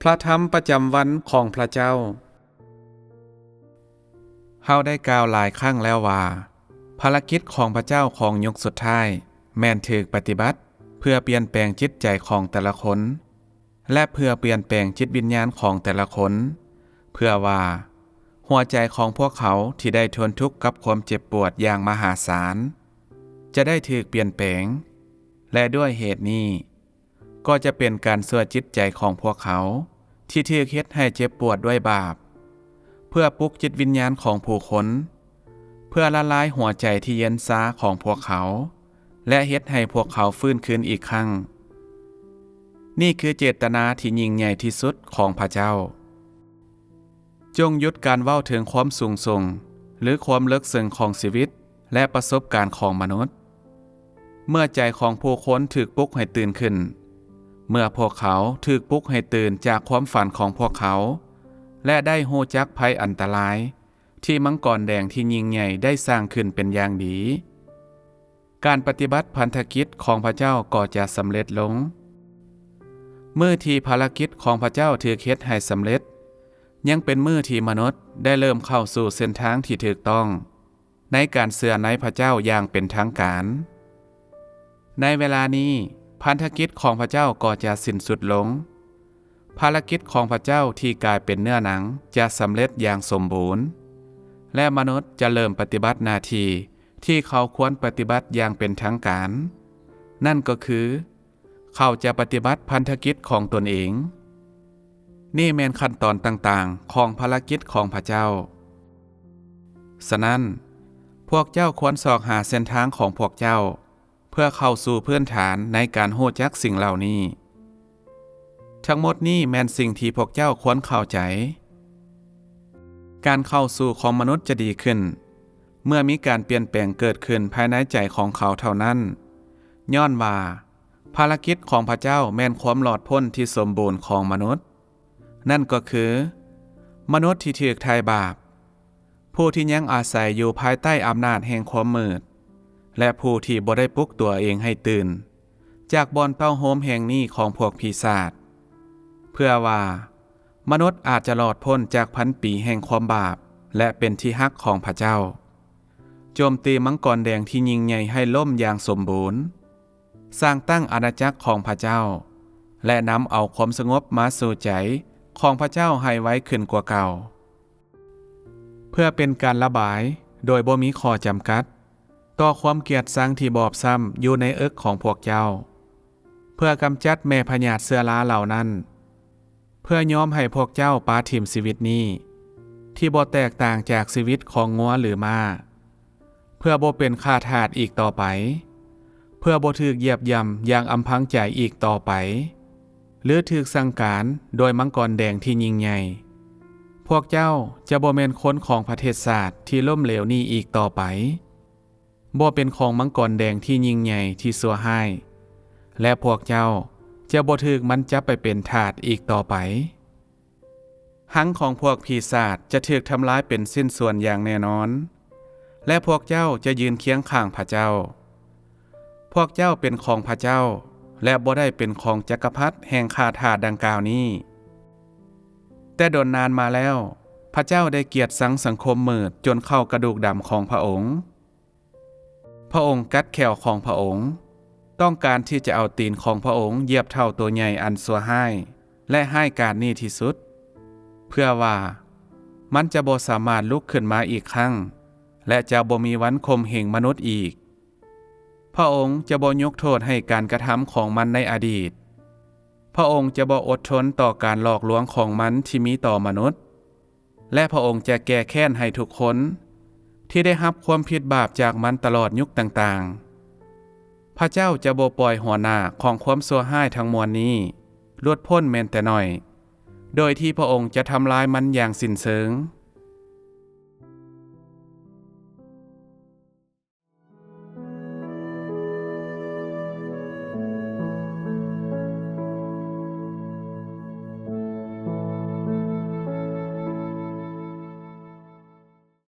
พระธรรมประจำวันของพระเจ้าเฮาได้กล่าวหลายครั้งแล้วว่าภารกิจของพระเจ้าของยุคสุดท้ายแม่นถูกปฏิบัติเพื่อเปลี่ยนแปลงจิตใจของแต่ละคนและเพื่อเปลี่ยนแปลงจิตวิญญาณของแต่ละคนเพื่อว่าหัวใจของพวกเขาที่ได้ทนทุกข์กับความเจ็บปวดอย่างมหาศาลจะได้ถูกเปลี่ยนแปลงและด้วยเหตุนี้ก็จะเป็นการช่วยจิตใจของพวกเขาที่ถูกเฮ็ดให้เจ็บปวดด้วยบาปเพื่อปลุกจิตวิญญาณของผู้คนเพื่อละลายหัวใจที่เย็นชาของพวกเขาและเฮ็ดให้พวกเขาฟื้นคืนอีกครั้งนี่คือเจตนาที่ยิ่งใหญ่ที่สุดของพระเจ้าจงหยุดการเว้าถึงความสูงส่งหรือความเลิกซึ้งของชีวิตและประสบการณ์ของมนุษย์เมื่อใจของผู้คนถูกปลุกให้ตื่นขึ้นเมื่อพวกเขาถูกปลุกให้ตื่นจากความฝันของพวกเขาและได้รู้จักภัยอันตรายที่มังกรแดงที่ยิ่งใหญ่ได้สร้างขึ้นเป็นอย่างดีการปฏิบัติพันธกิจของพระเจ้าก็จะสำเร็จลงมื้อที่ภารกิจของพระเจ้าถูกเฮ็ดให้สำเร็จยังเป็นมื้อที่มนุษย์ได้เริ่มเข้าสู่เส้นทางที่ถูกต้องในการเชื่อในพระเจ้าอย่างเป็นทางการในเวลานี้พันธกิจของพระเจ้าก็จะสิ้นสุดลงภารกิจของพระเจ้าที่กลายเป็นเนื้อหนังจะสำเร็จอย่างสมบูรณ์และมนุษย์จะเริ่มปฏิบัติหน้าที่ที่เขาควรปฏิบัติอย่างเป็นทางการนั่นก็คือเขาจะปฏิบัติพันธกิจของตนเองนี่แม่นขั้นตอนต่างๆของภารกิจของพระเจ้าฉะนั้นพวกเจ้าควรสอกหาเส้นทางของพวกเจ้าเพื่อเข้าสู่พื้นฐานในการรู้จักสิ่งเหล่านี้ทั้งหมดนี้แม่นสิ่งที่พวกเจ้าควรเข้าใจการเข้าสู่ของมนุษย์จะดีขึ้นเมื่อมีการเปลี่ยนแปลงเกิดขึ้นภายในใจของเขาเท่านั้นย้อนว่าภารกิจของพระเจ้าแม่นความหลอดพ้นที่สมบูรณ์ของมนุษย์นั่นก็คือมนุษย์ที่ถูกทายบาปผู้ที่ยังอาศัยอยู่ภายใต้อำนาจแห่งความมืดและผู้ที่บ่ได้ปลุกตัวเองให้ตื่นจากบ่อนเป้าโฮมแห่งนี้ของพวกปีศาจเพื่อว่ามนุษย์อาจจะหลอดพ้นจากพันปีแห่งความบาปและเป็นที่ฮักของพระเจ้าโจมตีมังกรแดงที่ยิ่งใหญ่ให้ล่มอย่างสมบูรณ์สร้างตั้งอาณาจักรของพระเจ้าและนำเอาความสงบมาสู่ใจของพระเจ้าให้ไว้ขึ้นกว่าเก่าเพื่อเป็นการระบายโดยบ่มีข้อจำกัดต่อความเกลียดชังที่บอบช้ำอยู่ในเอิกของพวกเจ้าเพื่อกำจัดแม่พญาติเสือร้าเหล่านั้นเพื่อยอมให้พวกเจ้าปาถิ่มชีวิตนี้ที่บ่แตกต่างจากชีวิตของงัวหรือม้าเพื่อบ่เป็นข้าทาสอีกต่อไปเพื่อบ่ถูกเหยียบย่ำอย่างอำพังใจอีกต่อไปหรือถูกสั่งการโดยมังกรแดงที่ยิ่งใหญ่พวกเจ้าจะบ่แม่นคนของประเทศศาสตร์ที่ล้มเหลวนี้อีกต่อไปบ่เป็นของมังกรแดงที่ยิ่งใหญ่ที่ชั่วร้ายและพวกเจ้าจะบ่ถูกมันจับไปเป็นทาสอีกต่อไปหังของพวกปีศาจจะถูกทำลายเป็นสิ้นส่วนอย่างแน่นอนและพวกเจ้าจะยืนเคียงข้างพระเจ้าพวกเจ้าเป็นของพระเจ้าและบ่ได้เป็นของจักรพรรดิแห่งข้าทาสดังกล่าวนี้แต่โดนนานมาแล้วพระเจ้าได้เกียรติสังคมมืดจนเข้ากระดูกดำของพระองค์กัดแขวของพระองค์ต้องการที่จะเอาตีนของพระองค์เหยียบเท่าตัวใหญ่อันซัวห้ายและให้การนี้ที่สุดเพื่อว่ามันจะบ่สามารถลุกขึ้นมาอีกครั้งและจะบ่มีวันข่มเหงมนุษย์อีกพระองค์จะบ่ยกโทษให้การกระทำของมันในอดีตพระองค์จะบ่อดทนต่อการหลอกลวงของมันที่มีต่อมนุษย์และพระองค์จะแก้แค้นให้ทุกคนที่ได้รับความผิดบาปจากมันตลอดยุคต่างๆพระเจ้าจะบ่ปล่อยหัวหน้าของความชั่วร้ายทั้งมวลนี้หลุดพ้นแม้แต่น้อยโดยที่พระองค์จะทำลายมันอย่างสิ้นเชิง